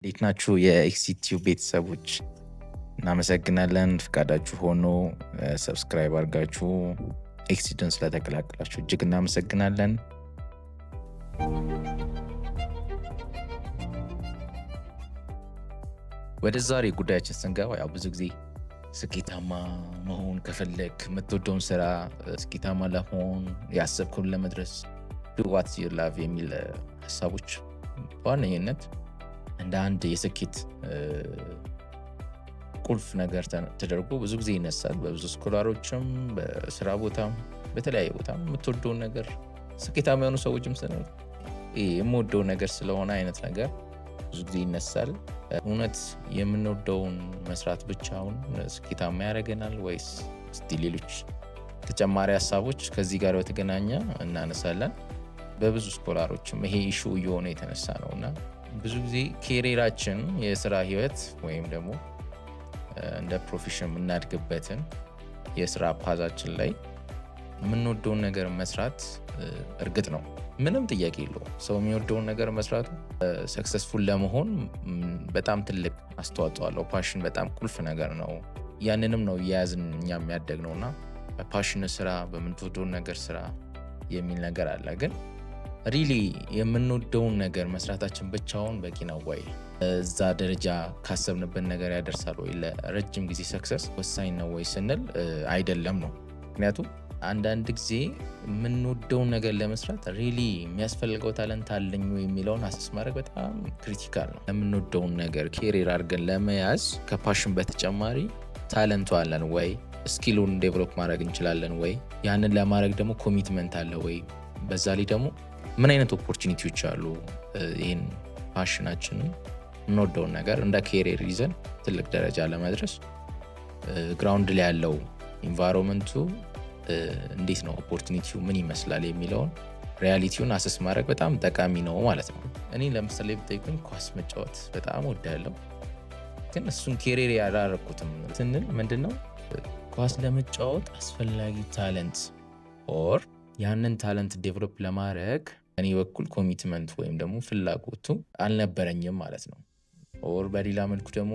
እንዴት ናችሁ የኤክሲቲዩብ ቤተሰቦች? እናመሰግናለን ፍቃዳችሁ ሆኖ ሰብስክራይብ አድርጋችሁ ኤክሲትን ስለተቀላቀላችሁ እጅግ እናመሰግናለን። ወደ ዛሬ ጉዳያችን ስንገባ ያው ብዙ ጊዜ ስኬታማ መሆን ከፈለግ የምትወደውን ስራ ስኬታማ ለመሆን ያሰብከውን ለመድረስ ዱ ዋትስ ዩ ላቭ የሚል ሀሳቦች በዋነኝነት እንደ አንድ የስኬት ቁልፍ ነገር ተደርጎ ብዙ ጊዜ ይነሳል። በብዙ ስኮላሮችም በስራ ቦታም በተለያየ ቦታ የምትወደውን ነገር ስኬታማ የሆኑ ሰዎችም የምወደው ነገር ስለሆነ አይነት ነገር ብዙ ጊዜ ይነሳል። እውነት የምንወደውን መስራት ብቻውን ስኬታማ ያደርገናል ወይስ እስቲ ሌሎች ተጨማሪ ሀሳቦች ከዚህ ጋር በተገናኘ እናነሳለን። በብዙ ስኮላሮችም ይሄ ኢሹ እየሆነ የተነሳ ነው እና ብዙ ጊዜ ኬሪራችን የስራ ህይወት ወይም ደግሞ እንደ ፕሮፌሽን የምናድግበትን የስራ ፓዛችን ላይ የምንወደውን ነገር መስራት እርግጥ ነው ምንም ጥያቄ የለውም። ሰው የሚወደውን ነገር መስራቱ ሰክሰስፉል ለመሆን በጣም ትልቅ አስተዋጽኦ አለው። ፓሽን በጣም ቁልፍ ነገር ነው። ያንንም ነው እየያዝን እኛ የሚያደግ ነው እና በፓሽን ስራ በምትወደውን ነገር ስራ የሚል ነገር አለ። ግን ሪሊ የምንወደውን ነገር መስራታችን ብቻውን በቂ ነው ወይ? እዛ ደረጃ ካሰብንበት ነገር ያደርሳል ወይ? ለረጅም ጊዜ ሰክሰስ ወሳኝ ነው ወይ ስንል አይደለም ነው። ምክንያቱም አንዳንድ ጊዜ የምንወደውን ነገር ለመስራት ሪሊ የሚያስፈልገው ታለንት አለኝ የሚለውን አሰስ ማድረግ በጣም ክሪቲካል ነው። የምንወደውን ነገር ኬሪር አድርገን ለመያዝ ከፓሽን በተጨማሪ ታለንቱ አለን ወይ? ስኪሉን ዴቨሎፕ ማድረግ እንችላለን ወይ? ያንን ለማድረግ ደግሞ ኮሚትመንት አለ ወይ? በዛ ላይ ደግሞ ምን አይነት ኦፖርቹኒቲዎች አሉ? ይህን ፓሽናችንን የምንወደውን ነገር እንደ ኬሪር ይዘን ትልቅ ደረጃ ለመድረስ ግራውንድ ላይ ያለው ኢንቫይሮንመንቱ እንዴት ነው፣ ኦፖርቹኒቲው ምን ይመስላል የሚለውን ሪያሊቲውን አሰስ ማድረግ በጣም ጠቃሚ ነው ማለት ነው። እኔ ለምሳሌ ብጠይቁኝ ኳስ መጫወት በጣም ወዳለሁ፣ ግን እሱን ኬሪር ያላረኩትም ስንል ምንድነው ኳስ ለመጫወት አስፈላጊ ታለንት ኦር ያንን ታለንት ዴቨሎፕ ለማድረግ እኔ በኩል ኮሚትመንት ወይም ደግሞ ፍላጎቱ አልነበረኝም ማለት ነው። ኦር በሌላ መልኩ ደግሞ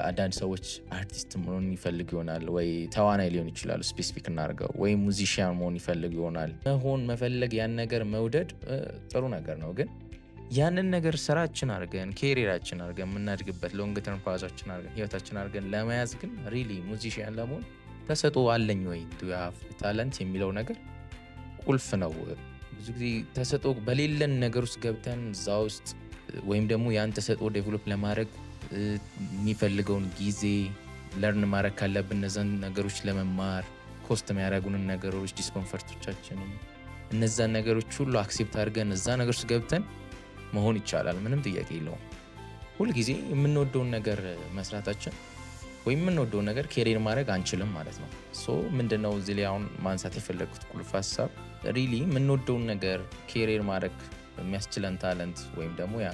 አንዳንድ ሰዎች አርቲስት መሆን ይፈልግ ይሆናል፣ ወይ ተዋናይ ሊሆን ይችላል ስፔሲፊክ እናድርገው፣ ወይ ሙዚሽያን መሆን ይፈልግ ይሆናል። መሆን መፈለግ ያን ነገር መውደድ ጥሩ ነገር ነው። ግን ያንን ነገር ስራችን አድርገን ኬሪራችን አድርገን የምናድግበት ሎንግ ተርም ፓዛችን አድርገን ህይወታችን አድርገን ለመያዝ ግን ሪሊ ሙዚሽያን ለመሆን ተሰጥኦ አለኝ ወይ ዱ ሃቭ ታለንት የሚለው ነገር ቁልፍ ነው። ብዙ ጊዜ ተሰጥኦ በሌለን ነገር ውስጥ ገብተን እዛ ውስጥ ወይም ደግሞ ያን ተሰጥኦ ዴቨሎፕ ለማድረግ የሚፈልገውን ጊዜ ለርን ማድረግ ካለብን እነዛን ነገሮች ለመማር ኮስት የሚያደርጉንን ነገሮች ዲስኮምፈርቶቻችንን እነዛን ነገሮች ሁሉ አክሴፕት አድርገን እዛ ነገር ውስጥ ገብተን መሆን ይቻላል። ምንም ጥያቄ የለውም። ሁልጊዜ የምንወደውን ነገር መስራታችን ወይም የምንወደውን ነገር ኬሪር ማድረግ አንችልም ማለት ነው። ሶ ምንድነው እዚህ ላይ አሁን ማንሳት የፈለግኩት ቁልፍ ሀሳብ ሪሊ የምንወደውን ነገር ኬሪር ማድረግ የሚያስችለን ታለንት ወይም ደግሞ ያ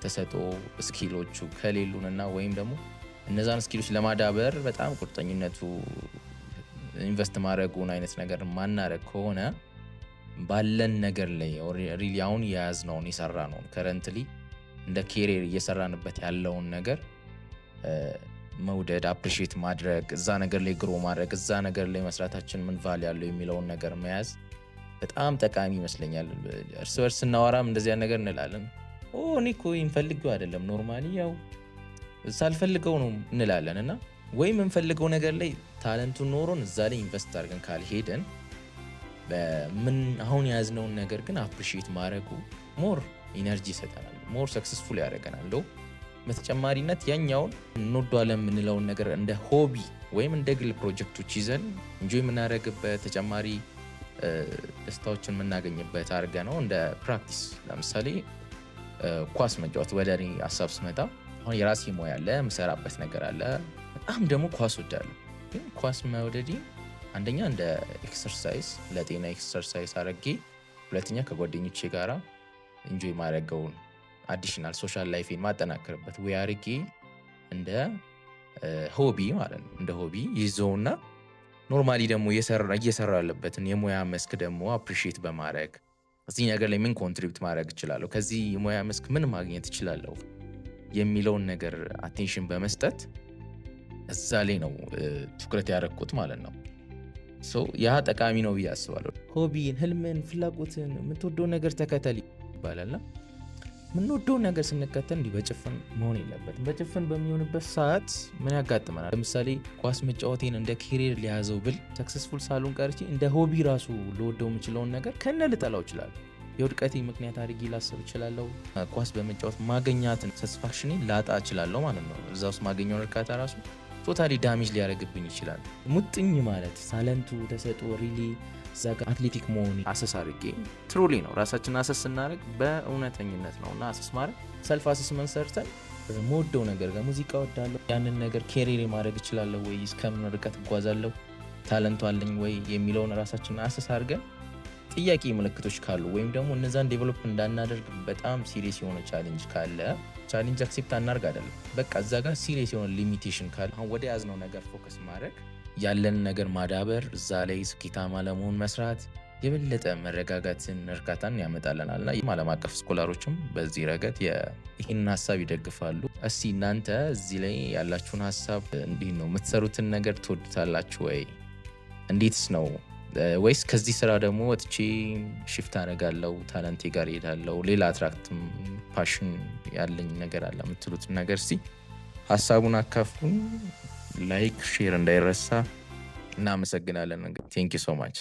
ተሰጥኦ ስኪሎቹ ከሌሉንና ወይም ደግሞ እነዛን ስኪሎች ለማዳበር በጣም ቁርጠኝነቱ ኢንቨስት ማድረጉን አይነት ነገር ማናረግ ከሆነ ባለን ነገር ላይ ሪሊ አሁን የያዝነውን የሰራነውን ከረንትሊ እንደ ኬሪር እየሰራንበት ያለውን ነገር መውደድ አፕሪሺየት ማድረግ እዛ ነገር ላይ ግሮ ማድረግ እዛ ነገር ላይ መስራታችን ምን ቫልዩ ያለው የሚለውን ነገር መያዝ በጣም ጠቃሚ ይመስለኛል። እርስ በርስ ስናወራም እንደዚያ ነገር እንላለን። እኔ እኮ የምፈልገው አይደለም ኖርማሊ ያው ሳልፈልገው ነው እንላለን። እና ወይም የምንፈልገው ነገር ላይ ታለንቱ ኖሮን እዛ ላይ ኢንቨስት አድርገን ካልሄድን በምን አሁን የያዝነውን ነገር ግን አፕሪሺየት ማድረጉ ሞር ኢነርጂ ይሰጠናል፣ ሞር ሰክሰስፉል ያደርገናል። በተጨማሪነት ያኛውን እንወደዋለን የምንለውን ነገር እንደ ሆቢ ወይም እንደ ግል ፕሮጀክቶች ይዘን እንጆይ የምናደርግበት ተጨማሪ ደስታዎችን የምናገኝበት አድርገ ነው እንደ ፕራክቲስ። ለምሳሌ ኳስ መጫወት ወደ እኔ ሀሳብ ስመጣ አሁን የራሴ ሙያ አለ፣ የምሰራበት ነገር አለ። በጣም ደግሞ ኳስ ወዳለሁ። ግን ኳስ መውደዴ አንደኛ እንደ ኤክሰርሳይዝ ለጤና ኤክሰርሳይዝ አድርጌ፣ ሁለተኛ ከጓደኞቼ ጋራ እንጆይ ማድረገውን አዲሽናል ሶሻል ላይፌን ማጠናከርበት ወይ አድርጌ እንደ ሆቢ ማለት ነው እንደ ሆቢ ይዘውና ኖርማሊ ደግሞ እየሰራ ያለበትን የሙያ መስክ ደግሞ አፕሪሺየት በማድረግ እዚህ ነገር ላይ ምን ኮንትሪቢዩት ማድረግ እችላለሁ፣ ከዚህ የሙያ መስክ ምን ማግኘት እችላለሁ የሚለውን ነገር አቴንሽን በመስጠት እዛ ላይ ነው ትኩረት ያደረኩት ማለት ነው። ያ ጠቃሚ ነው ብዬ አስባለሁ። ሆቢን፣ ህልምን፣ ፍላጎትን የምትወደው ነገር ተከተል ይባላልና የምንወደውን ነገር ስንከተል እንዲህ በጭፍን መሆን የለበትም። በጭፍን በሚሆንበት ሰዓት ምን ያጋጥመናል? ለምሳሌ ኳስ መጫወቴን እንደ ኬሪየር ሊያዘው ብል ሰክሰስፉል ሳሉን ቀርቼ እንደ ሆቢ ራሱ ልወደው የምችለውን ነገር ከነ ልጠላው እችላለሁ። የውድቀቴ ምክንያት አድርጌ ላስብ እችላለሁ። ኳስ በመጫወት ማገኛትን ሳቲስፋክሽን ላጣ እችላለሁ ማለት ነው። እዛ ውስጥ ማገኘውን እርካታ ራሱ ቶታሊ ዳሜጅ ሊያደርግብኝ ይችላል። ሙጥኝ ማለት ታለንቱ ተሰጥኦ ሪሊ እዛ ጋር አትሌቲክ መሆን አሰስ አድርጌ ትሩሊ ነው ራሳችን አሰስ ስናደርግ በእውነተኝነት ነው እና አሰስ ማድረግ ሰልፍ አሰስመንት ሰርተን መወደው ነገር ጋር ሙዚቃ ወዳለሁ ያንን ነገር ኬሪየር ማድረግ እችላለሁ ወይ እስከምን ርቀት እጓዛለሁ ታለንቱ አለኝ ወይ የሚለውን ራሳችን አሰስ አድርገን ጥያቄ ምልክቶች ካሉ ወይም ደግሞ እነዛን ዴቨሎፕ እንዳናደርግ በጣም ሲሪየስ የሆነ ቻሌንጅ ካለ ቻሌንጅ አክሴፕት አናርግ አይደለም፣ በቃ እዛ ጋር ሲሪየስ የሆነ ሊሚቴሽን ካለ አሁን ወደ ያዝነው ነገር ፎከስ ማድረግ ያለን ነገር ማዳበር እዛ ላይ ስኬታማ ለመሆን መስራት የበለጠ መረጋጋትን እርካታን ያመጣልናል እና ዓለም አቀፍ ስኮላሮችም በዚህ ረገድ ይህን ሀሳብ ይደግፋሉ። እስቲ እናንተ እዚህ ላይ ያላችሁን ሀሳብ እንዲህ ነው የምትሰሩትን ነገር ትወዱታላችሁ ወይ? እንዴትስ ነው? ወይስ ከዚህ ስራ ደግሞ ወጥቼ ሽፍት አደርጋለሁ ታለንቴ ጋር እሄዳለሁ ሌላ አትራክትም ፓሽን ያለኝ ነገር አለ የምትሉትን ነገር እስቲ ሀሳቡን አካፍሉን። ላይክ ሼር እንዳይረሳ። እናመሰግናለን። ቴንክ ዩ ሶ ማች